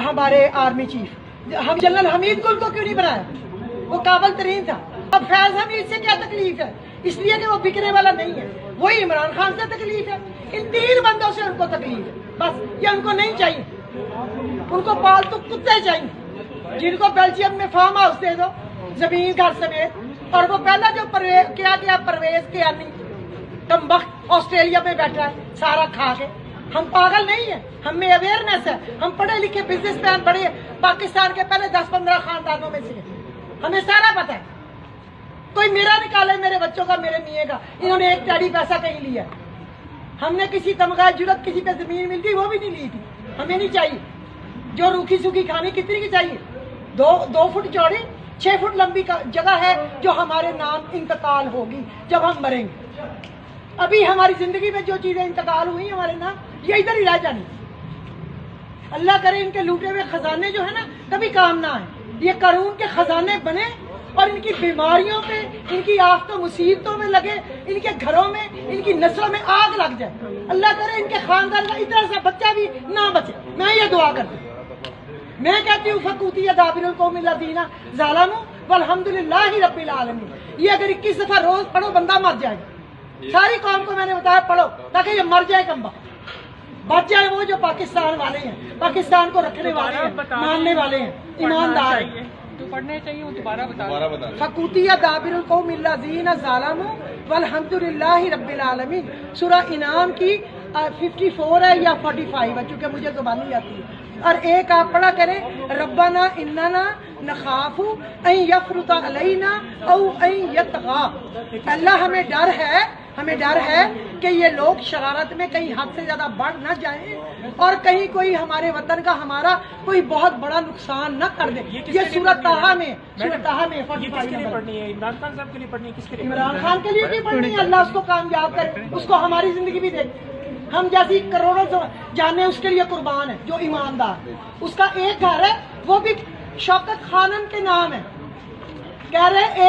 हमारे army chief हम general Hamid गुल को क्यों नहीं बनाया? वो काबिल तरीन था। अब फैज हमीद से क्या तकलीफ है? इसलिए कि वो बिकने वाला नहीं है। वही इमरान खान से तकलीफ है। इन 3 बंदों से उनको तकलीफ है। बस ये उनको नहीं चाहिए। उनको पालतू कुत्ते चाहिए जिनको बेल्जियम में फार्म हाउस दे दो जमीन घर समेत। और वो पहला जो परवेज के आनी कमबख्त ऑस्ट्रेलिया में बैठा है सारा खा के। हम पागल नहीं है, हमें अवेयरनेस है। हम पढ़े लिखे बिजनेसमैन बड़े पाकिस्तान के पहले 10-15 खानदानों में से, हमें सारा पता है। कोई मेरा निकाले मेरे बच्चों का, मेरे मियाँ का। इन्होंने एक टैडी पैसा कहीं लिया। हमने किसी तमगा जुरत किसी पे जमीन मिलती वो भी नहीं ली थी। हमें नहीं चाहिए। जो रूखी सूखी खानी कितनी की चाहिए? 2 फुट चौड़ी 6 फुट लंबी जगह है जो हमारे नाम इंतकाल होगी जब हम मरेंगे। अभी हमारी जिंदगी में जो चीजें इंतकाल हुई हमारे नाम ये इधर ही रह जानी। अल्लाह करे इनके लूटे हुए खजाने जो है ना कभी काम ना आए। ये कानून के खजाने बने और इनकी बीमारियों पे, इनकी आफतों मुसीबतों में लगे, इनके घरों में, इनकी नस्लों में आग लग जाए। अल्लाह करे इनके खानदान का इतना सा बच्चा भी ना बचे। मैं ये दुआ करती हूँ। मैं कहती हूँ फकूती दाबिरुल कौमिल लज़ीना ज़लमू वल्हम्दुलिल्लाहि रब्बिल आलमीन। ये अगर 21 दफा रोज पढ़ो बंदा मर जाएगा। सारी कौम को मैंने बताया पढ़ो ताकि ये मर जाए कम बच जाए। वो जो पाकिस्तान वाले हैं, पाकिस्तान को रखने वाले हैं, मानने वाले हैं, ईमानदार हैं। तो पढ़ने चाहिए वो दोबारा बता। फकूतिया दाबिरुल कौमिल लज़ीना ज़लमू वल्हम्दुलिल्लाहि रब्बिल आलमीन। सूरह इनाम की 54 है या 45 है, चूंकि मुझे ज़ुबान नहीं आती है। और एक आप पढ़ा करें रब्बना इन्नना नखाफू अन यफरुता अलैना औ अन यतगा। अल्लाह हमें डर है कि ये लोग शरारत में कहीं हद से ज्यादा बढ़ न जाएं और कहीं कोई हमारे वतन का हमारा कोई बहुत बड़ा नुकसान न कर दे। ये सूरत ताहा में 45 पढ़नी है। इमरान खान साहब के लिए पढ़नी है? किसके लिए? इमरान खान के लिए भी पढ़नी है। अल्लाह उसको कामयाब करे, उसको हमारी जिंदगी भी दे। हम जैसी करोड़ों जाने उसके लिए कुर्बान है जो ईमानदार। उसका एक घर है वो भी शौकत खानम के नाम है। कह रहे